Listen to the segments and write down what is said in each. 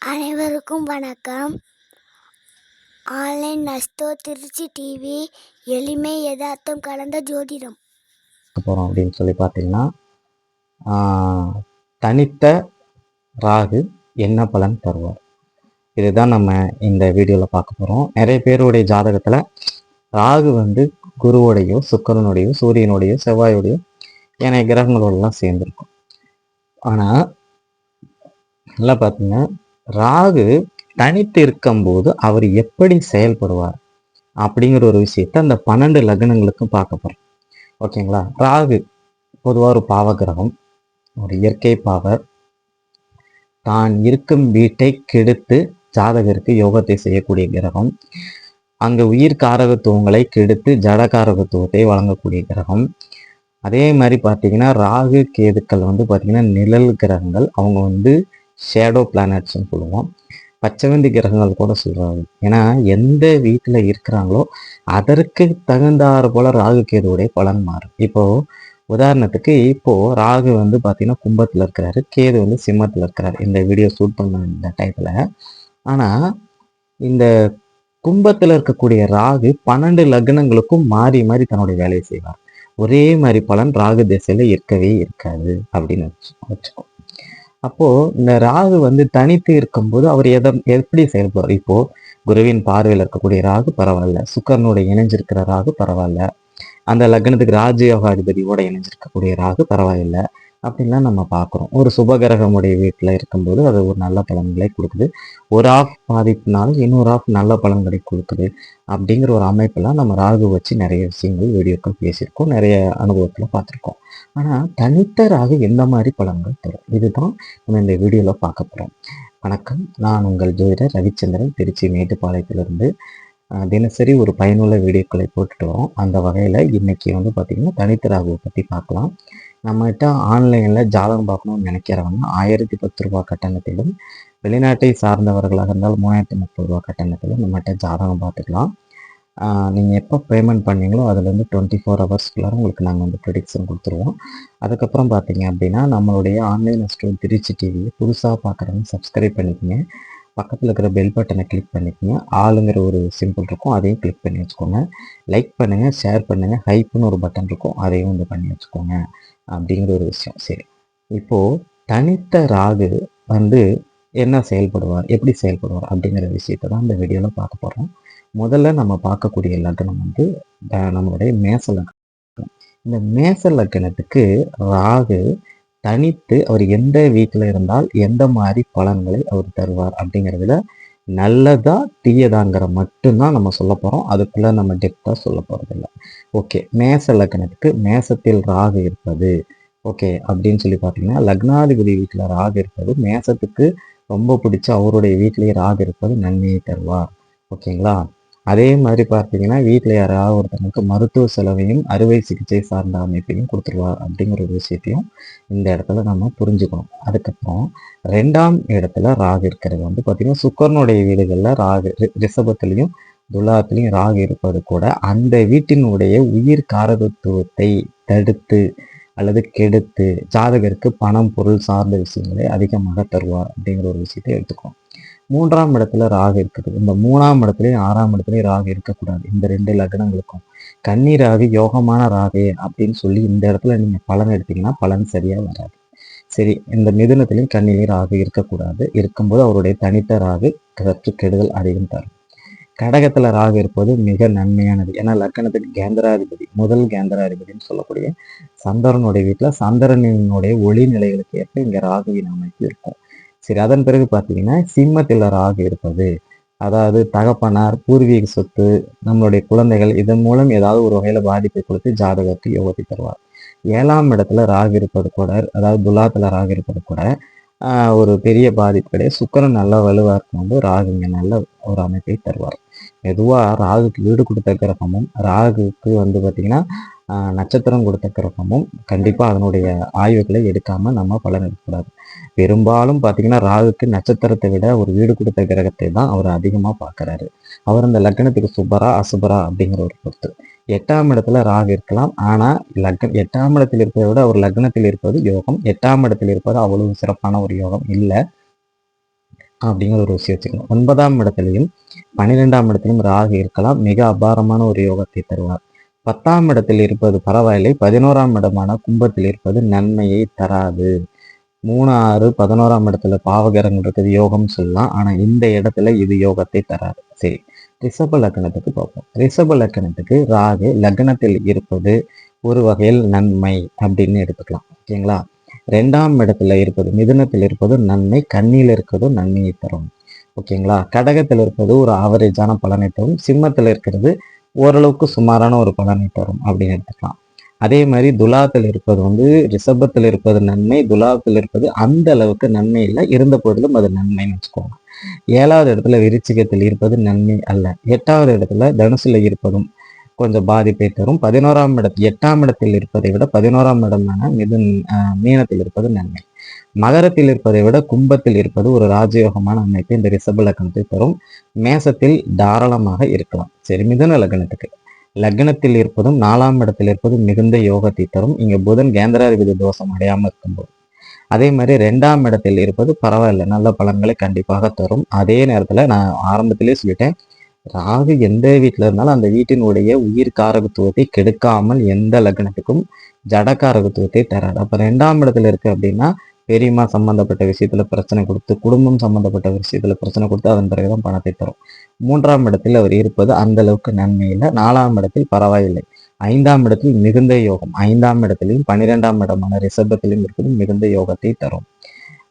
அனைவருக்கும் வணக்கம். Online நஸ்தோ Trichy TV எளிமை யதார்த்தம் கலந்த ஜோதிடம் போகிறோம் அப்படின்னு சொல்லி பார்த்தீங்கன்னா, தனித்த ராகு என்ன பலன் தருவார், இதுதான் நம்ம இந்த வீடியோவில் பார்க்க போகிறோம். நிறைய பேருடைய ஜாதகத்தில் ராகு வந்து குருவோடையோ சுக்கரனுடையோ சூரியனுடையோ செவ்வாயோடையோ ஏனைய கிரகங்களோடலாம் சேர்ந்துருக்கும். ஆனால் நல்லா பார்த்தீங்கன்னா, ராகு தனித்து இருக்கும்போது அவர் எப்படி செயல்படுவார் அப்படிங்கிற ஒரு விஷயத்த அந்த 12 லக்னங்களுக்கும் பார்க்க போகிறோம். ஓகேங்களா? ராகு பொதுவாக ஒரு பாவ கிரகம், ஒரு இயற்கை பாவர். தான் இருக்கும் வீட்டை கெடுத்து ஜாதகருக்கு யோகத்தை செய்யக்கூடிய கிரகம். அங்கே உயிர் காரகத்துவங்களை கெடுத்து ஜட காரகத்துவத்தை வழங்கக்கூடிய கிரகம். அதே மாதிரி பார்த்தீங்கன்னா ராகு கேதுக்கள் வந்து பார்த்தீங்கன்னா நிழல் கிரகங்கள். அவங்க வந்து ஷேடோ பிளானட்ஸ்ன்னு சொல்லுவோம். பச்சைவந்தி கிரகங்கள் கூட சொல்றாங்க. ஏன்னா எந்த வீட்டில் இருக்கிறாங்களோ அதற்கு தகுந்தாறு போல ராகு கேதுவுடைய பலன் மாறும். இப்போ உதாரணத்துக்கு இப்போ ராகு வந்து பார்த்தீங்கன்னா கும்பத்தில் இருக்கிறாரு, கேது வந்து சிம்மத்தில் இருக்கிறாரு இந்த வீடியோ ஷூட் பண்ண இந்த டைத்தில். ஆனால் இந்த கும்பத்தில் இருக்கக்கூடிய ராகு 12 லக்னங்களுக்கும் மாறி மாறி தன்னுடைய வேலையை செய்வார். ஒரே மாதிரி பலன் ராகு திசையில இருக்கவே இருக்காது அப்படின்னு வச்சுக்கோ. அப்போ இந்த ராகு வந்து தனித்து இருக்கும்போது அவர் எப்படி செயல்படுவார்? இப்போ குருவின் பார்வையில் இருக்கக்கூடிய ராகு பரவாயில்ல, சுக்கரனுடைய இணைஞ்சிருக்கிற ராகு பரவாயில்ல, அந்த லக்னத்துக்கு ராஜயோகாதிபதியோட இணைஞ்சிருக்கக்கூடிய ராகு பரவாயில்லை அப்படின்லாம் நம்ம பார்க்குறோம். ஒரு சுபகிரகமுடைய வீட்டில் இருக்கும்போது அது ஒரு நல்ல பலன்களை கொடுக்குது. ஒரு ஆஃப் பாதிப்புனால இன்னொரு ஆஃப் நல்ல பலன்களை கொடுக்குது. அப்படிங்கிற ஒரு அமைப்பெல்லாம் நம்ம ராகு வச்சு நிறைய விஷயங்கள் வீடியோக்கள் பேசியிருக்கோம், நிறைய அனுபவத்தில் பார்த்துருக்கோம். ஆனால் தனித்த ராகு எந்த மாதிரி பலன்கள் தரும், இதுதான் நம்ம இந்த வீடியோவில் பார்க்க போகிறோம். வணக்கம், நான் உங்கள் ஜோதிடர் ரவிச்சந்திரன், திருச்சி மேட்டுப்பாளையத்திலிருந்து தினசரி ஒரு பயனுள்ள வீடியோக்களை போட்டுட்டு வரோம். அந்த வகையில் இன்னைக்கு வந்து பார்த்திங்கன்னா தனித்த ராகுவை பற்றி பார்க்கலாம். நம்மகிட்ட ஆன்லைனில் ஜாதகம் பார்க்கணும்னு நினைக்கிறவங்க 1010 ரூபா கட்டணத்திலும், வெளிநாட்டை சார்ந்தவர்களாக இருந்தால் 3030 ரூபா கட்டணத்திலும் நம்மகிட்ட ஜாதகம் பார்த்துக்கலாம். நீங்கள் எப்போ பேமெண்ட் பண்ணீங்களோ அதுலேருந்து 24 ஹவர்ஸ்க்குள்ளார உங்களுக்கு நாங்கள் வந்து ப்ரெடிக்ஷன் கொடுத்துருவோம். அதுக்கப்புறம் பார்த்தீங்க அப்படின்னா நம்மளுடைய ஆன்லைன் நஸ்தோ திருச்சி டிவியை புதுசாக பார்க்குறவங்க சப்ஸ்கிரைப் பண்ணிக்கோங்க. பக்கத்தில் இருக்கிற பெல் பட்டனை கிளிக் பண்ணிக்கோங்க. ஆளுங்கிற ஒரு சிம்பிள் இருக்கும், அதையும் கிளிக் பண்ணி வச்சுக்கோங்க. லைக் பண்ணுங்கள், ஷேர் பண்ணுங்கள், ஹைப்புன்னு ஒரு பட்டன் இருக்கும், அதையும் வந்து பண்ணி வச்சுக்கோங்க அப்படிங்கிற ஒரு விஷயம். சரி, இப்போது தனித்த ராகு வந்து என்ன செயல்படுவார், எப்படி செயல்படுவார் அப்படிங்கிற விஷயத்த தான் இந்த வீடியோவில் பார்க்க போகிறோம். முதல்ல நம்ம பார்க்கக்கூடிய லக்னம் வந்து நம்மளுடைய மேச லக்னம். இந்த மேச லக்னத்துக்கு ராகு தனித்து அவர் எந்த வீட்டில் இருந்தால் எந்த மாதிரி பலன்களை அவர் தருவார் அப்படிங்கிறதுல நல்லதா தீயதாங்கிற மட்டும்தான் நம்ம சொல்ல போகிறோம். அதுக்குள்ள நம்ம டெப்த்தாக சொல்ல போகிறதில்ல. ஓகே, மேச லக்னத்துக்கு மேசத்தில் ராகு இருப்பது ஓகே அப்படின்னு சொல்லி பார்த்தீங்கன்னா, லக்னாதிபதி வீட்டில் ராகு இருப்பது மேசத்துக்கு ரொம்ப பிடிச்ச அவருடைய வீட்டிலேயே ராகு இருப்பது நன்மையை தருவார். ஓகேங்களா? அதே மாதிரி பார்த்தீங்கன்னா வீட்டில் யாராவது ஒருத்தவங்களுக்கு மருத்துவ செலவையும் அறுவை சிகிச்சை சார்ந்த அமைப்பையும் கொடுத்துருவார் அப்படிங்கிற ஒரு விஷயத்தையும் இந்த இடத்துல நம்ம புரிஞ்சுக்கணும். அதுக்கப்புறம் 2ஆம் இடத்துல ராகு இருக்கிறது வந்து பார்த்தீங்கன்னா சுக்கரனுடைய வீடுகளில் ராகு ரிஷபத்திலையும் துலாத்திலையும் ராகு இருப்பது கூட அந்த வீட்டினுடைய உயிர் காரகத்துவத்தை தடுத்து அல்லது கெடுத்து ஜாதகருக்கு பணம் பொருள் சார்ந்த விஷயங்களை அதிகமாக தருவார் அப்படிங்கிற ஒரு விஷயத்தை எடுத்துக்கணும். 3ஆம் இடத்துல ராகு இருக்குது. இந்த 3ஆம் இடத்துலையும் 6ஆம் இடத்துலையும் ராகு இருக்கக்கூடாது. இந்த 2 லக்னங்களுக்கும் கன்னி ராகு யோகமான ராகு அப்படின்னு சொல்லி இந்த இடத்துல நீங்கள் பலன் எடுத்தீங்கன்னா பலன் சரியாக வராது. சரி, இந்த மிதுனத்திலையும் கன்னிலையும் ராகு இருக்கக்கூடாது. இருக்கும்போது அவருடைய தனித்த ராகு சற்று கெடுதல் அதிகம் தரும். கடகத்தில் ராகு இருப்பது மிக நன்மையானது. ஏன்னா லக்கணத்துக்கு கேந்திராதிபதி, முதல் கேந்திராதிபதினு சொல்லக்கூடிய சந்திரனுடைய வீட்டில் சந்திரனுடைய ஒளி நிலைகளுக்கு ஏற்ப இங்கே ராகுவின் அமைப்பு இருக்கும். சரி, அதன் பிறகு பார்த்தீங்கன்னா சிம்மத்தில் ராகு இருப்பது, அதாவது தகப்பனார், பூர்வீக சொத்து, நம்மளுடைய குழந்தைகள் இதன் மூலம் ஏதாவது ஒரு வகையில் பாதிப்பை கொடுத்து ஜாதகத்தை யோகத்தை தருவார். 7ஆம் இடத்துல ராகு இருப்பது கூட, அதாவது துலாத்தில் ராகு இருப்பது கூட ஒரு பெரிய பாதிப்பு கிடையாது. சுக்கரன் நல்லா வலுவாக இருக்கும்போது ராகு இங்கே நல்ல ஒரு அமைப்பை தருவார். மெதுவாக ராகுக்கு வீடு கொடுத்த கிரகமும் ராகுக்கு வந்து பார்த்திங்கன்னா நட்சத்திரம் கொடுத்த கிரகமும் கண்டிப்பாக அதனுடைய ஆய்வுகளை எடுக்காமல் நம்ம பலன் எடுக்கக்கூடாது. பெரும்பாலும் பார்த்தீங்கன்னா ராகுக்கு நட்சத்திரத்தை விட ஒரு வீடு கொடுத்த கிரகத்தை தான் அவர் அதிகமாக பார்க்குறாரு. அவர் அந்த லக்னத்துக்கு சுபரா அசுபரா அப்படிங்கிற ஒரு பொறுத்து. 8ஆம் இடத்துல ராகு இருக்கலாம், ஆனால் 8ஆம் இடத்தில் இருப்பதை விட அவர் லக்னத்தில் இருப்பது யோகம். 8ஆம் இடத்தில் இருப்பது அவ்வளவு சிறப்பான ஒரு யோகம் இல்லை. அப்படிங்கிற ஒரு விஷயம் வச்சுக்கணும். 9ஆம் இடத்துலையும் 12ஆம் இடத்திலும் ராகு இருக்கலாம். மிக அபாரமான ஒரு யோகத்தை தருவார். 10ஆம் இடத்தில் இருப்பது பரவாயில்லை. 11ஆம் இடமான கும்பத்தில் இருப்பது நன்மையை தராது. 3, 6, 11ஆம் இடத்துல பாவகிரகங்கள் இருக்குது, யோகம் சொல்லலாம். ஆனா இந்த இடத்துல இது யோகத்தை தராது. சரி, ரிஷப லக்னத்துக்கு பார்ப்போம். ரிஷப லக்னத்துக்கு ராகு லக்னத்தில் இருப்பது ஒரு வகையில் நன்மை அப்படின்னு எடுத்துக்கலாம். ஓகேங்களா? 2ஆம் இடத்துல இருப்பது, மிதுனத்தில் இருப்பது நன்மை, கன்னியில் இருக்கிறதும் நன்மையை தரும். ஓகேங்களா? கடகத்தில் இருப்பது ஒரு ஆவரேஜான பலனை தரும், சிம்மத்தில் இருக்கிறது ஓரளவுக்கு சுமாரான ஒரு பலனை தரும் அப்படின்னு எடுத்துக்கலாம். அதே மாதிரி துலாத்தில் இருப்பது ரிஷபத்தில் இருப்பது நன்மை, துலாத்தில் இருப்பது அந்த அளவுக்கு நன்மை இல்லை, இருந்த போதிலும் அது நன்மைன்னு வச்சுக்கோங்க. 7வது இடத்துல விருச்சிகத்தில் இருப்பது நன்மை அல்ல. 8வது இடத்துல தனுசுல இருப்பதும் கொஞ்சம் பாதிப்பை தரும். 8ஆம் இடத்தில் இருப்பதை விட 11ஆம் இடமான மீனத்தில் இருப்பது நன்மை. மகரத்தில் இருப்பதை விட கும்பத்தில் இருப்பது ஒரு ராஜயோகமான அமைப்பு இந்த ரிஷப லக்னத்தை தரும். மேசத்தில் தாராளமாக இருக்கலாம். சரி, மிதுன லக்னத்துக்கு லக்னத்தில் இருப்பதும் 4ஆம் இடத்தில் இருப்பதும் மிகுந்த யோகத்தை தரும். இங்க புதன் கேந்திராதிபதி தோஷம் அடையாமல் இருக்கும்போது. அதே மாதிரி 2ஆம் இடத்தில் இருப்பது பரவாயில்ல, நல்ல பலன்களை கண்டிப்பாக தரும். அதே நேரத்துல நான் ஆரம்பத்திலே சொல்லிட்டேன், ராகு எந்த வீட்டில் இருந்தாலும் அந்த வீட்டினுடைய உயிர் காரகத்துவத்தை கெடுக்காமல் எந்த லக்னத்துக்கும் ஜடகாரகத்துவத்தை தராது. அப்ப 2ஆம் இடத்துல இருக்கு அப்படின்னா பெரியம்மா சம்பந்தப்பட்ட விஷயத்துல பிரச்சனை கொடுத்து, குடும்பம் சம்பந்தப்பட்ட விஷயத்துல பிரச்சனை கொடுத்து அதன் பிறகுதான் பணத்தை தரும். 3ஆம் இடத்தில் அவர் இருப்பது அந்த அளவுக்கு நன்மை இல்லை. 4ஆம் இடத்தில் பரவாயில்லை. 5ஆம் இடத்தில் மிகுந்த யோகம். 5ஆம் இடத்திலையும் 12ஆம் இடமான ரிஷபத்திலையும் இருப்பது மிகுந்த யோகத்தை தரும்.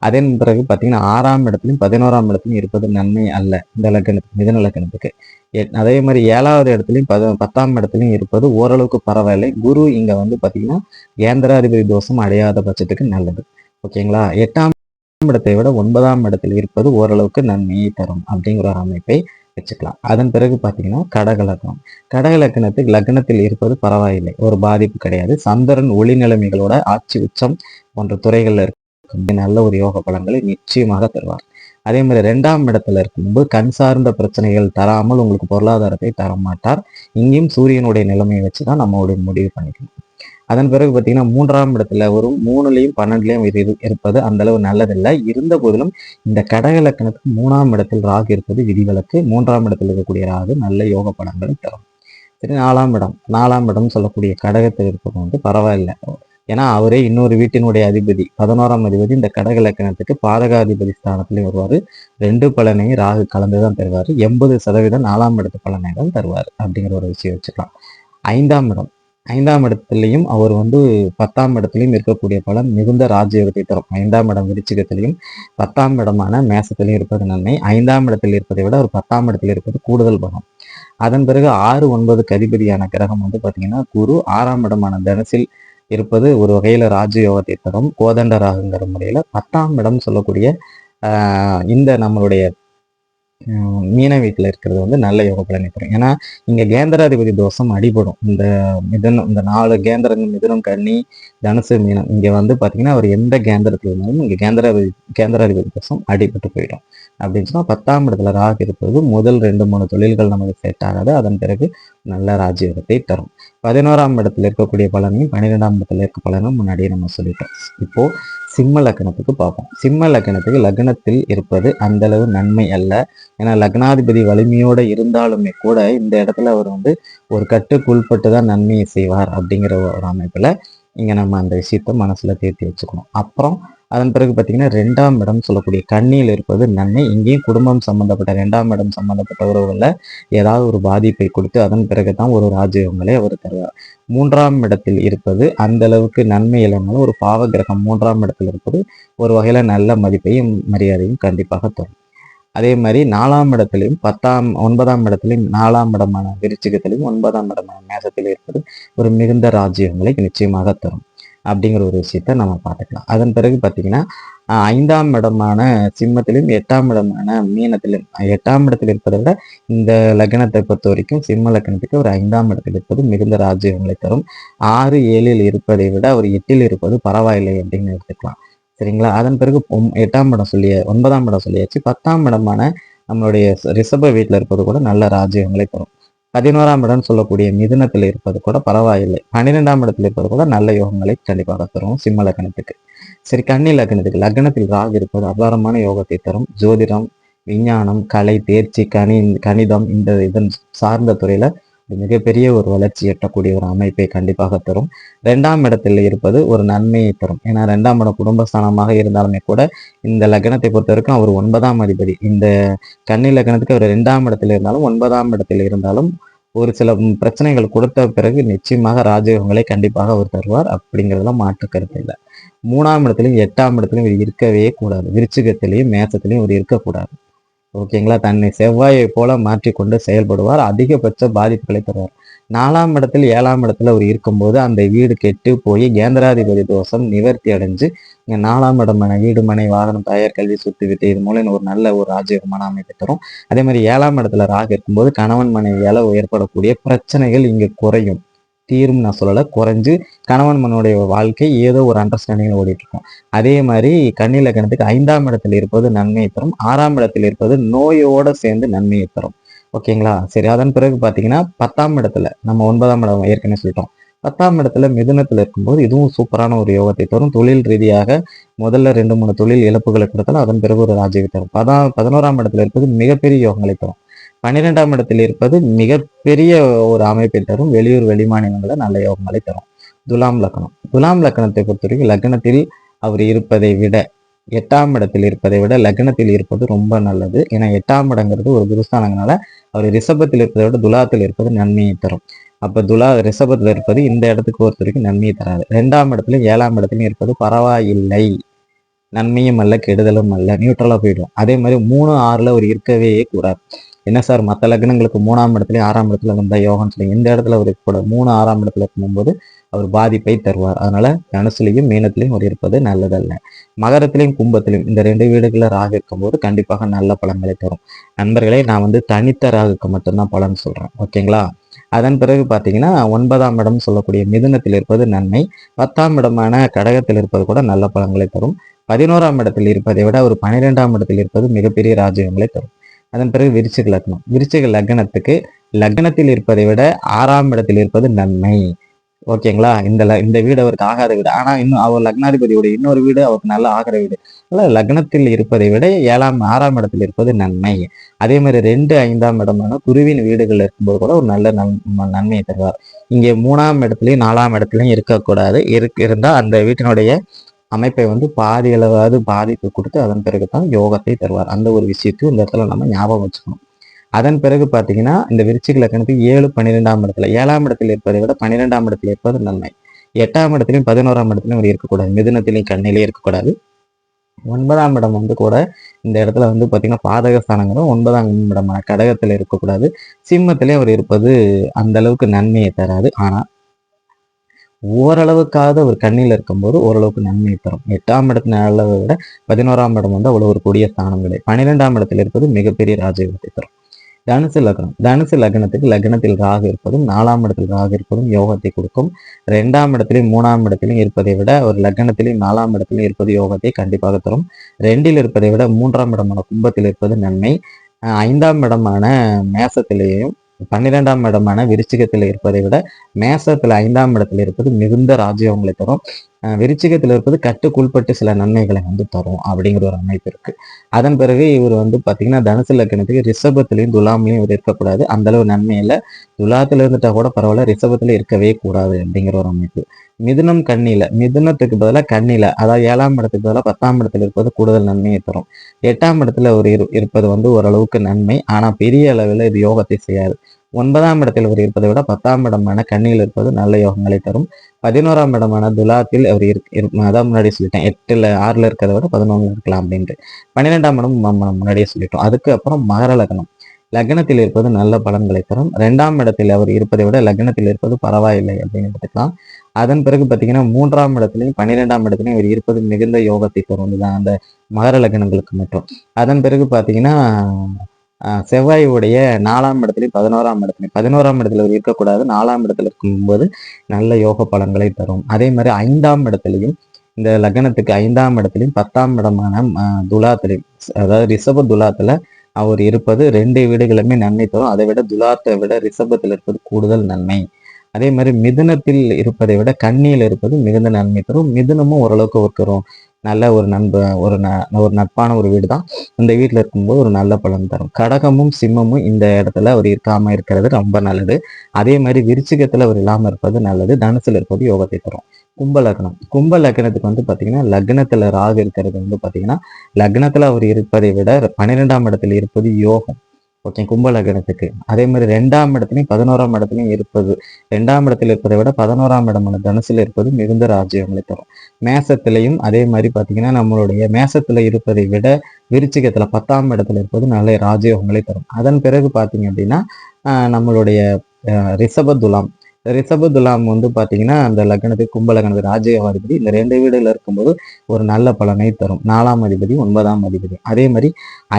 அதன் பிறகு பார்த்தீங்கன்னா 6ஆம் இடத்துலையும் 11ஆம் இடத்துலையும் இருப்பது நன்மை அல்ல இந்த லக்னத்துக்கு, மிதுன லக்னத்துக்கு. அதே மாதிரி 7வது இடத்துலையும் 10ஆம் இடத்துலையும் இருப்பது ஓரளவுக்கு பரவாயில்லை. குரு இங்க பார்த்தீங்கன்னா கேந்திராதிபதி தோஷம் அடையாத பட்சத்துக்கு நல்லது. ஓகேங்களா? 8ஆம் இடத்தை விட 9ஆம் இடத்தில் இருப்பது ஓரளவுக்கு நன்மையை தரும் அப்படிங்கிற ஒரு அமைப்பை வச்சுக்கலாம். அதன் பிறகு பார்த்தீங்கன்னா கடக லக்னம். கடக லக்னத்துக்கு லக்னத்தில் இருப்பது பரவாயில்லை, ஒரு பாதிப்பு கிடையாது. சந்திரன் ஒளி நிலைமைகளோட ஆட்சி உச்சம் போன்ற துறைகள்ல இருக்கும் நல்ல ஒரு யோக பலன்களை நிச்சயமாக தருவார். அதே மாதிரி 2ஆம் இடத்துல இருக்கும்போது கண் சார்ந்த பிரச்சனைகள் தராமல் உங்களுக்கு பொருளாதாரத்தை தர மாட்டார். இங்கேயும் சூரியனுடைய நிலைமையை வச்சுதான் நம்மளுடைய முடிவு பண்ணிக்கணும். அதன் பிறகு பார்த்தீங்கன்னா 3ஆம் இடத்துல ஒரு 3லையும் 12லையும் இருப்பது அந்த அளவு நல்லதில்லை. இருந்த போதிலும் இந்த கடக லக்னத்துக்கு 3ஆம் இடத்தில் ராகு இருப்பது விதிவிலக்கு. 3ஆம் இடத்தில் இருக்கக்கூடிய ராகு நல்ல யோக பலன்களை தரும். சரி, 4ஆம் இடம் சொல்லக்கூடிய கடகத்தில் இருப்பது பரவாயில்லை. ஏன்னா அவரே இன்னொரு வீட்டினுடைய அதிபதி, 11ஆம் அதிபதி இந்த கடக லக்னத்துக்கு பாதகாதிபதி ஸ்தானத்திலையும் வருவார். 2 பலனையும் ராகு கலந்துதான் தருவார். 80% 4ஆம் இடத்து பலனை தான் தருவார் அப்படிங்கிற ஒரு விஷயம் வச்சுக்கலாம். 5ஆம் இடத்துலையும் அவர் 10ஆம் இடத்துலையும் இருக்கக்கூடிய பலன் மிகுந்த ராஜயோகத்தை தரும். 5ஆம் இடம் விருச்சிகத்திலையும் 10ஆம் இடமான மேசத்திலையும் இருப்பது நன்மை. 5ஆம் இடத்தில் இருப்பதை விட ஒரு 10ஆம் இடத்தில் இருப்பது கூடுதல் பலம். அதன் பிறகு 6, 9க்கு அதிபதியான கிரகம் பார்த்தீங்கன்னா குரு 6ஆம் இடமான தனுசில் இருப்பது ஒரு வகையில ராஜயோகத்தை தரும். கோதண்ட ராகுங்கிற முறையில 10ஆம் இடம் சொல்லக்கூடிய இந்த நம்மளுடைய மீன வீட்டில் இருக்கிறது நல்ல யோக பலனை தரும். ஏன்னா இங்க கேந்திராதிபதி தோஷம் அடிபடும். இந்த 4 கேந்திரங்கள் மிதுனம், கன்னி, தனுசு, மீனம் இங்க பாத்தீங்கன்னா அவர் எந்த கேந்திரத்தில் இருந்தாலும் இங்க கேந்திராதிபதி தோஷம் அடிபட்டு போயிடும். அப்படின்னு சொன்னா 10ஆம் இடத்துல ராகு இருப்பது முதல் 2-3 தொழில்கள் நமக்கு செட் ஆகாது. அதன் பிறகு நல்ல ராஜயோகத்தை தரும். 11ஆம் இடத்துல இருக்கக்கூடிய பலனையும் 12ஆம் இடத்துல இருக்க பலனும் முன்னாடியே நம்ம சொல்லிட்டோம். இப்போ சிம்ம லக்னத்துக்கு பார்ப்போம். சிம்ம லக்னத்துக்கு லக்னத்தில் இருப்பது அந்த அளவு நன்மை அல்ல. ஏன்னா லக்னாதிபதி வலிமையோட இருந்தாலுமே கூட இந்த இடத்துல அவர் ஒரு கட்டுக்கு உட்பட்டு தான் நன்மையை செய்வார் அப்படிங்கிற ஒரு அமைப்புல இங்க நம்ம அந்த விஷயத்த மனசுல தேர்த்தி வச்சுக்கணும். அப்புறம் அதன் பிறகு பார்த்தீங்கன்னா 2ஆம் இடம் சொல்லக்கூடிய கன்னியில் இருப்பது நன்மை. இங்கேயும் குடும்பம் சம்பந்தப்பட்ட 2ஆம் இடம் சம்பந்தப்பட்ட உறவுகளில் ஏதாவது ஒரு பாதிப்பை கொடுத்து அதன் பிறகுதான் ஒரு ராஜயோகங்களை அவர் தருவார். 3ஆம் இடத்தில் இருப்பது அந்த அளவுக்கு நன்மை இல்லைனாலும் ஒரு பாவ கிரகம் 3ஆம் இடத்தில் இருப்பது ஒரு வகையில நல்ல மதிப்பையும் மரியாதையும் கண்டிப்பாக தரும். அதே மாதிரி 4ஆம் இடத்திலையும் 9ஆம் இடத்திலையும் 4ஆம் இடமான விருச்சிகத்திலையும் 9ஆம் இடமான மேசத்திலும் இருப்பது ஒரு மிகுந்த ராஜ்யங்களை நிச்சயமாக தரும் அப்படிங்கிற ஒரு விஷயத்த நம்ம பார்த்துக்கலாம். அதன் பிறகு பார்த்தீங்கன்னா 5ஆம் இடமான சிம்மத்திலும் 8ஆம் இடமான மீனத்திலும் 8ஆம் இடத்தில் இருப்பதை விட இந்த லக்னத்தை பொறுத்த வரைக்கும் சிம்ம லக்னத்துக்கு ஒரு 5ஆம் இடத்தில் இருப்பது மிகுந்த ராஜ்யங்களை தரும். 6, 7ல் இருப்பதை விட ஒரு 8ல் இருப்பது பரவாயில்லை அப்படின்னு எடுத்துக்கலாம். சரிங்களா? அதன் பிறகு 8ஆம் இடம் 9ஆம் இடம் சொல்லியாச்சு. 10ஆம் இடமான நம்மளுடைய ரிஷப வீட்டில் இருப்பது கூட நல்ல ராஜ்யங்களை தரும். 11ஆம் இடம் சொல்லக்கூடிய மிதுனத்தில் இருப்பது கூட பரவாயில்லை. 12ஆம் இடத்தில் இருப்பது கூட நல்ல யோகங்களை கண்டிப்பாக தரும் சிம்ம லக்னத்துக்கு. சரி, கன்னி லக்னத்துக்கு லக்னத்தில் ராகு இருப்பது அபாரமான யோகத்தை தரும். ஜோதிடம், விஞ்ஞானம், கலை, தேர்ச்சி, கணிதம் இந்த இதன் சார்ந்த துறையில மிகப்பெரிய ஒரு வளர்ச்சி எட்டக்கூடிய ஒரு அமைப்பை கண்டிப்பாக தரும். 2ஆம் இடத்தில் இருப்பது ஒரு நன்மையை தரும். ஏன்னா 2ஆம் இடம் குடும்பஸ்தானமாக இருந்தாலுமே கூட இந்த லக்னத்தை பொறுத்த வரைக்கும் அவர் 9ஆம் அதிபதி. இந்த கன்னி லக்னத்துக்கு அவர் 2ஆம் இடத்தில் இருந்தாலும் 9ஆம் இடத்தில் இருந்தாலும் ஒரு சில பிரச்சனைகள் கொடுத்த பிறகு நிச்சயமாக ராஜயோகங்களை கண்டிப்பாக அவர் தருவார். அப்படிங்கிறதுல மாற்று கருத்து இல்லை. 3ஆம் இடத்துலையும் 8ஆம் இடத்துலையும் இவர் இருக்கவே கூடாது. விருச்சிகத்திலையும் மேசத்திலையும் இவர் இருக்கக்கூடாது. ஓகேங்களா? தன்னை செவ்வாயை போல மாற்றிக்கொண்டு செயல்படுவார். அதிகபட்ச பாதிப்புகளை தருவார். 4ஆம் இடத்தில் 7ஆம் இடத்துல அவர் இருக்கும்போது அந்த வீடு கெட்டு போய் கேந்திராதிபதி தோஷம் நிவர்த்தி அடைஞ்சு இங்க 4ஆம் இடமான வீடு, மனை, வாகனம், தயார், கல்வி, சொத்து, வித்தை இது மூலம் ஒரு நல்ல ஒரு ராஜயோகமான அமைப்பை தரும். அதே மாதிரி 7ஆம் இடத்துல ராகு இருக்கும்போது கணவன் மனைவியால ஏற்படக்கூடிய பிரச்சனைகள் இங்கு குறையும். தீரும் நான் சொல்லலை, குறைஞ்சு கணவன் மனுடைய வாழ்க்கை ஏதோ ஒரு அண்டர்ஸ்டாண்டிங்ல ஓடிட்டு இருக்கும். அதே மாதிரி கன்னி லக்னத்துக்கு 5ஆம் இடத்தில் இருப்பது நன்மையை தரும். 6ஆம் இடத்தில் இருப்பது நோயோட சேர்ந்து நன்மையை தரும். ஓகேங்களா? சரி, அதன் பிறகு பார்த்தீங்கன்னா 10ஆம் இடத்துல நம்ம 9ஆம் இடம் ஏற்கனவே சொல்லிட்டோம். 10ஆம் இடத்துல மிதுனத்தில் இருக்கும்போது இதுவும் சூப்பரான ஒரு யோகத்தை தரும். தொழில் ரீதியாக முதல்ல 2-3 தொழில் இழப்புகளை கொடுத்தாலும் அதன் பிறகு ஒரு ராஜ்யத்தை தரும். 11ஆம் இடத்துல இருப்பது மிகப்பெரிய யோகங்களை தரும். 12ஆம் இடத்தில் இருப்பது மிகப்பெரிய ஒரு அமைப்பை தரும். வெளியூர் வெளிமாநிலங்கள நல்ல யோகங்களை தரும். துலாம் லக்னம். துலாம் லக்னத்தை பொறுத்தவரைக்கும் லக்னத்தில் அவர் இருப்பதை விட 8ஆம் இடத்தில் இருப்பதை விட லக்னத்தில் இருப்பது ரொம்ப நல்லது. ஏன்னா 8ஆம் இடங்கிறது ஒரு குருஸ்தானங்களால அவர் ரிஷபத்தில் இருப்பதை விட துலாத்தில் இருப்பது நன்மையை தரும். அப்ப ரிஷபத்தில் இருப்பது இந்த இடத்துக்கு பொறுத்த வரைக்கும் நன்மையை தராது. 2ஆம் இடத்துலையும் 7ஆம் இடத்துலையும் இருப்பது பரவாயில்லை, நன்மையும் அல்ல கெடுதலும் அல்ல, நியூட்ரலா போயிடும். அதே மாதிரி 3, 6ல அவர் இருக்கவே கூடாது. என்ன சார் மற்ற லக்னங்களுக்கு 3ஆம் இடத்துலையும் 6ஆம் இடத்துல வந்த யோகம் சொல்லி இந்த இடத்துல அவர் கூட 3, 6ஆம் இடத்துல இருக்கும்போது அவர் பாதிப்பை தருவார். அதனால தனுசுலையும் மீனத்திலையும் அவர் இருப்பது நல்லதல்ல. மகரத்திலையும் கும்பத்திலையும் இந்த 2 வீடுகளில் ராகு இருக்கும்போது கண்டிப்பாக நல்ல பலன்களை தரும். நண்பர்களே, நான் தனித்த ராகுக்கு மட்டும்தான் பலன் சொல்றேன். ஓகேங்களா? அதன் பிறகு பார்த்தீங்கன்னா 9ஆம் இடம் சொல்லக்கூடிய மிதுனத்தில் இருப்பது நன்மை. 10ஆம் இடமான கடகத்தில் இருப்பது கூட நல்ல பலன்களை தரும். 11ஆம் இடத்தில் இருப்பதை விட ஒரு 12ஆம் இடத்தில் இருப்பது மிகப்பெரிய ராஜ்யங்களை தரும். அதன் பிறகு விருச்சிக லக்னம். விருச்சிக லக்னத்துக்கு லக்னத்தில் இருப்பதை விட 6ஆம் இடத்தில் இருப்பது நன்மை. ஓகேங்களா? இந்த வீடு அவருக்கு ஆகாத வீடு. ஆனா இன்னும் அவர் லக்னாதிபதியோட இன்னொரு வீடு அவருக்கு நல்ல ஆகிற வீடு. லக்னத்தில் இருப்பதை விட 6ஆம் இடத்தில் இருப்பது நன்மை. அதே மாதிரி 2, 5ஆம் இடமான குருவின் வீடுகள் இருக்கும்போது கூட ஒரு நல்ல நன்மையை தருவார். இங்கே 3ஆம் இடத்துலயும் 4ஆம் இடத்துலயும் இருக்கக்கூடாது. இருந்தா அந்த வீட்டினுடைய அமைப்பை பாதி அளவாவது பாதிப்பு கொடுத்து அதன் பிறகுதான் யோகத்தை தருவார். அந்த ஒரு விஷயத்தையும் இந்த இடத்துல நம்ம ஞாபகம் வச்சுக்கணும். அதன் பிறகு பார்த்தீங்கன்னா இந்த விருச்சிக லக்னத்துக்கு 7, 12ஆம் இடத்துல 7ஆம் இடத்தில் இருப்பதை விட 12ஆம் இடத்தில் இருப்பது நன்மை. 8ஆம் இடத்துலையும் 11ஆம் இடத்துலையும் அவர் இருக்கக்கூடாது. மிதுனத்திலையும் கண்ணிலையும் இருக்கக்கூடாது. 9ஆம் இடம் கூட இந்த இடத்துல பார்த்தீங்கன்னா பாதகஸ்தானங்களும் 9ஆம் இடமான கடகத்தில் இருக்கக்கூடாது. சிம்மத்திலே அவர் இருப்பது அந்த அளவுக்கு நன்மையை தராது. ஆனா ஓரளவுக்காவது ஒரு கண்ணில் இருக்கும்போது ஓரளவுக்கு நன்மை தரும். 8ஆம் இடத்துல நல்லதை விட 11ஆம் இடம் அவ்வளவு ஒரு கொடிய ஸ்தானம் கிடையாது. 12ஆம் இடத்தில் இருப்பது மிகப்பெரிய ராஜயோகத்தை தரும். தனுசு லக்னம். தனுசு லக்னத்துக்கு லக்னத்தில் ராகு இருப்பதும் 4ஆம் இடத்தில் ராகு இருப்பதும் யோகத்தை கொடுக்கும். 2ஆம் இடத்திலையும் 3ஆம் இடத்திலையும் இருப்பதை விட ஒரு லக்னத்திலையும் 4ஆம் இடத்திலையும் இருப்பது யோகத்தை கண்டிப்பாக தரும். 2இல் இருப்பதை விட 3ஆம் இடமான கும்பத்தில் இருப்பது நன்மை. 5ஆம் இடமான மேசத்திலேயும் 12ஆம் இடமான விருச்சிகத்தில் இருப்பதை விட மேசத்துல 5ஆம் இடத்துல இருப்பது மிகுந்த ராஜ்யங்களை தரும். விருச்சிகத்தில் இருப்பது கட்டுக்குள்பட்டு சில நன்மைகளை தரும் அப்படிங்கிற ஒரு அமைப்பு இருக்கு. அதன் பிறகு இவர் பாத்தீங்கன்னா தனுசு லக்னத்துக்கு ரிஷபத்திலையும் துலாம்லையும் இவர் இருக்கக்கூடாது. அந்த அளவு நன்மை இல்லை. துலாத்துல இருந்துட்டா கூட பரவாயில்ல, ரிஷபத்துல இருக்கவே கூடாது அப்படிங்கிற ஒரு அமைப்பு. மிதுனம் கண்ணில, மிதுனத்துக்கு பதிலாக கண்ணில, அதாவது 7ஆம் இடத்துக்கு பதிலாக 10ஆம் இடத்துல இருப்பது கூடுதல் நன்மையை தரும். 8ஆம் இடத்துல ஒரு இருப்பது ஓரளவுக்கு நன்மை. ஆனா பெரிய அளவில் இது யோகத்தை செய்யாது. 9ஆம் இடத்தில் அவர் இருப்பதை விட 10ஆம் இடமான கண்ணியில் இருப்பது நல்ல யோகங்களை தரும். 11ஆம் இடமான துலாத்தில் அவர் அதான் முன்னாடியே சொல்லிட்டேன். 8ல் 6ல் இருக்கிறத விட 11 இருக்கலாம் அப்படின்ட்டு. 12ஆம் இடம் முன்னாடியே சொல்லிட்டோம். அதுக்கு அப்புறம் மகர லக்னம். லக்னத்தில் இருப்பது நல்ல பலன்களை தரும். 2ஆம் இடத்தில் அவர் இருப்பதை விட லக்னத்தில் இருப்பது பரவாயில்லை அப்படின்னு எடுத்துக்கலாம். அதன் பிறகு பார்த்தீங்கன்னா 3ஆம் இடத்துலையும் 12ஆம் இடத்துலையும் இவர் இருப்பது மிகுந்த யோகத்தை தரும். இதுதான் அந்த மகர லக்னங்களுக்கு மட்டும். அதன் பிறகு பார்த்தீங்கன்னா செவ்வாயுடைய 4ஆம் இடத்துலையும் 11ஆம் இடத்துலையும் 11ஆம் இடத்துல அவர் இருக்கக்கூடாது. 4ஆம் இடத்துல இருக்கும்போது நல்ல யோக பலன்களை தரும். அதே மாதிரி 5ஆம் இடத்துலையும் இந்த லக்னத்துக்கு 5ஆம் இடத்துலையும் 10ஆம் இடமான துலாத்திலையும், அதாவது ரிஷப துலாத்துல அவர் இருப்பது 2 வீடுகளுமே நன்மை தரும். அதை விட துலாத்தை விட ரிஷபத்தில் இருப்பது கூடுதல் நன்மை. அதே மாதிரி மிதுனத்தில் இருப்பதை விட கன்னியில் இருப்பது மிகுந்த நன்மை தரும். மிதுனமும் ஓரளவுக்கு ஒர்க்கரும் நல்ல ஒரு ஒரு நட்பான ஒரு வீடு தான். இந்த வீட்டில் இருக்கும்போது ஒரு நல்ல பலன் தரும். கடகமும் சிம்மமும் இந்த இடத்துல அவர் இருக்காம இருக்கிறது ரொம்ப நல்லது. அதே மாதிரி விருச்சிகத்துல அவர் இல்லாம இருப்பது நல்லது. தனுசுல இருப்பது யோகத்தை தரும். கும்ப லக்னம். கும்ப லக்னத்துக்கு வந்து பாத்தீங்கன்னா லக்னத்துல ராகு இருக்கிறது வந்து பாத்தீங்கன்னா லக்னத்துல அவர் இருப்பதை விட 12ஆம் இடத்துல இருப்பது யோகம். ஓகே, கும்ப லக்னத்துக்கு. அதே மாதிரி 2ஆம் இடத்துலையும் 11ஆம் இடத்துலையும் இருப்பது, 2ஆம் இடத்துல இருப்பதை விட 11ஆம் இடமான தனுசுல இருப்பது மிகுந்த ராஜ்யங்களை தரும். மேசத்திலையும் அதே மாதிரி பாத்தீங்கன்னா நம்மளுடைய மேசத்துல இருப்பதை விட விருச்சிகத்துல 10ஆம் இடத்துல இருப்பது நல்ல ராஜயோகங்களை தரும். அதன் பிறகு பாத்தீங்க அப்படின்னா நம்மளுடைய ரிஷபதுலாம் ரிஷபதுலாம் வந்து பாத்தீங்கன்னா அந்த லக்னத்துக்கு கும்ப லக்னத்துக்கு ராஜயோக அதிபதி இந்த 2 வீடுல இருக்கும்போது ஒரு நல்ல பலனை தரும். 4ஆம் அதிபதி 9ஆம் அதிபதி, அதே மாதிரி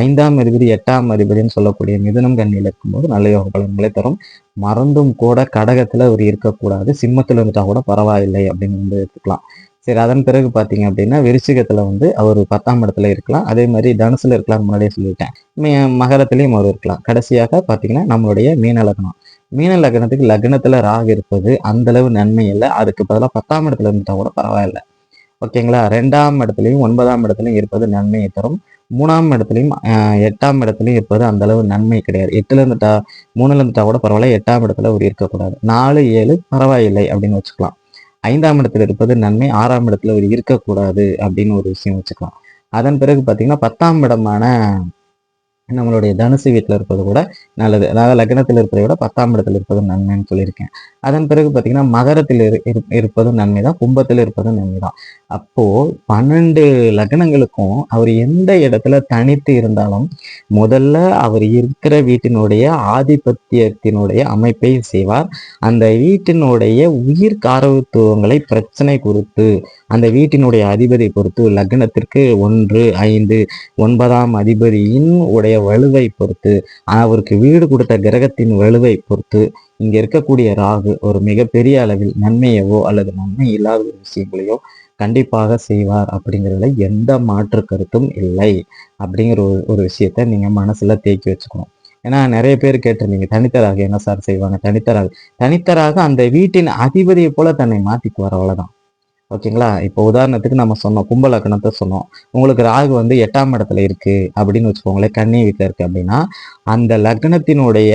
5ஆம் அதிபதி 8ஆம் அதிபதினு சொல்லக்கூடிய மிதுனம் கன்னியில இருக்கும்போது நல்ல யோக பலன்களை தரும். மறந்தும் கூட கடகத்துல அவர் இருக்கக்கூடாது, சிம்மத்துல இருந்துட்டா கூட பரவாயில்லை அப்படின்னு வந்து எடுத்துக்கலாம். சரி, அதன் பிறகு பாத்தீங்க அப்படின்னா விருச்சிகத்துல வந்து அவர் 10ஆம் இடத்துல இருக்கலாம். அதே மாதிரி தனுசுல இருக்கலாம், முன்னாடியே சொல்லிட்டேன். மகரத்திலையும் அவர் இருக்கலாம். கடைசியாக பாத்தீங்கன்னா நம்மளுடைய மீன லக்னம். மீன லக்னத்துக்கு லக்னத்துல ராகு இருப்பது அந்த அளவு நன்மை இல்லை. அதுக்கு பதிலாக 10ஆம் இடத்துல இருந்துட்டா கூட பரவாயில்ல. ஓகேங்களா. 2ஆம் இடத்துலையும் 9ஆம் இடத்துலையும் இருப்பது நன்மையை தரும். 3ஆம் இடத்துலையும் 8ஆம் இடத்துலையும் இருப்பது அந்த அளவு நன்மை கிடையாது. 8ல இருந்துட்டா 3ல இருந்துட்டா கூட பரவாயில்ல, 8ஆம் இடத்துல ஒரு இருக்கக்கூடாது. 4, 7 பரவாயில்லை அப்படின்னு வச்சுக்கலாம். 5ஆம் இடத்துல இருப்பது நன்மை, 6ஆம் இடத்துல ஒரு இருக்கக்கூடாது அப்படின்னு ஒரு விஷயம் வச்சுக்கலாம். அதன் பிறகு பார்த்தீங்கன்னா 10ஆம் இடமான நம்மளுடைய தனுசு வீட்டில் இருப்பது கூட நல்லது. அதாவது லக்னத்தில் இருப்பதை விட 10ஆம் இடத்துல இருப்பது நன்மைன்னு சொல்லியிருக்கேன். அதன் பிறகு பார்த்தீங்கன்னா மகரத்தில் இருப்பதும் நன்மை தான், கும்பத்தில் இருப்பதும் நன்மை தான். அப்போ 12 லக்னங்களுக்கும் அவர் எந்த இடத்துல தனித்து இருந்தாலும் முதல்ல அவர் இருக்கிற வீட்டினுடைய ஆதிபத்தியத்தினுடைய அமைப்பை செய்வார். அந்த வீட்டினுடைய உயிர் காரகத்துவங்களை பிரச்சனை குறித்து அந்த வீட்டினுடைய அதிபதி பொறுத்து லக்னத்திற்கு 1, 5, 9ஆம் அதிபதியின் உடைய வலுவை பொறுத்து அவருக்கு வீடு கொடுத்த கிரகத்தின் வலுவை பொறுத்து இங்க இருக்கக்கூடிய ராகு ஒரு மிகப்பெரிய அளவில் நன்மையவோ அல்லது நன்மை இல்லாத விஷயங்களையோ கண்டிப்பாக செய்வார் அப்படிங்கிறதுல எந்த மாற்று கருத்தும் இல்லை. அப்படிங்கிற ஒரு விஷயத்த நீங்க மனசுல தேக்கி வச்சுக்கணும். ஏன்னா நிறைய பேர் கேட்டிருந்தீங்க, தனித்தராக என்ன சார் செய்வாங்க? தனித்தராக அந்த வீட்டின் அதிபதியை போல தன்னை மாத்திக்குவார், அவ்வளவுதான். ஓகேங்களா. இப்போ உதாரணத்துக்கு நம்ம சொன்னோம், கும்ப லக்னத்தை சொன்னோம். உங்களுக்கு ராகு வந்து 8ஆம் இடத்துல இருக்கு அப்படின்னு வச்சுக்கோங்களேன், கன்னி வீட்டில் இருக்கு அப்படின்னா அந்த லக்னத்தினுடைய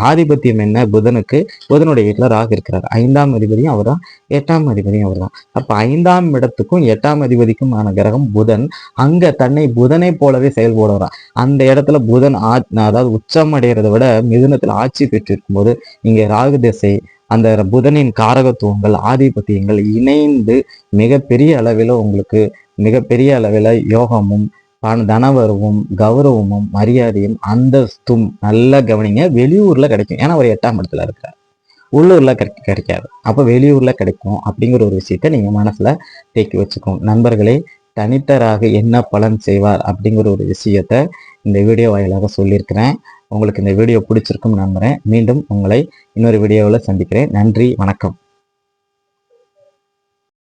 ஆதிபத்தியம் என்ன? புதனுக்கு. புதனுடைய வீட்டில் ராகு இருக்கிறார். 5ஆம் அதிபதியும் அவர் தான், 8ஆம் அதிபதியும் அவர் தான். அப்போ 5ஆம் இடத்துக்கும் 8ஆம் அதிபதிக்குமான கிரகம் புதன். அங்க தன்னை புதனை போலவே செயல்படுறார். அந்த இடத்துல புதன் அதாவது உச்சம் அடைகிறத விட மிதுனத்தில் ஆட்சி பெற்றிருக்கும் போது இங்கே ராகு திசை அந்த புதனின் காரகத்துவங்கள் ஆதிபத்தியங்கள் இணைந்து மிகப்பெரிய அளவில் உங்களுக்கு மிகப்பெரிய அளவில் யோகமும் தனவரவும் கௌரவமும் மரியாதையும் அந்தஸ்தும் நல்லா கவனிங்க, வெளியூர்ல கிடைக்கும். ஏன்னா ஒரு 8ஆம் இடத்துல இருக்கிறார், உள்ளூர்ல கிடைக்காது. அப்போ வெளியூர்ல கிடைக்கும் அப்படிங்கிற ஒரு விஷயத்த நீங்க மனசுல தேக்கி வச்சுக்கோங்க. நண்பர்களே, தனித்தராக என்ன பலன் செய்வார் அப்படிங்கிற ஒரு விஷயத்த இந்த வீடியோ வாயிலாக சொல்லியிருக்கிறேன். உங்களுக்கு இந்த வீடியோ பிடிச்சிருக்கும்னு நம்புறேன். மீண்டும் உங்களை இன்னொரு வீடியோவில் சந்திக்கிறேன். நன்றி, வணக்கம்.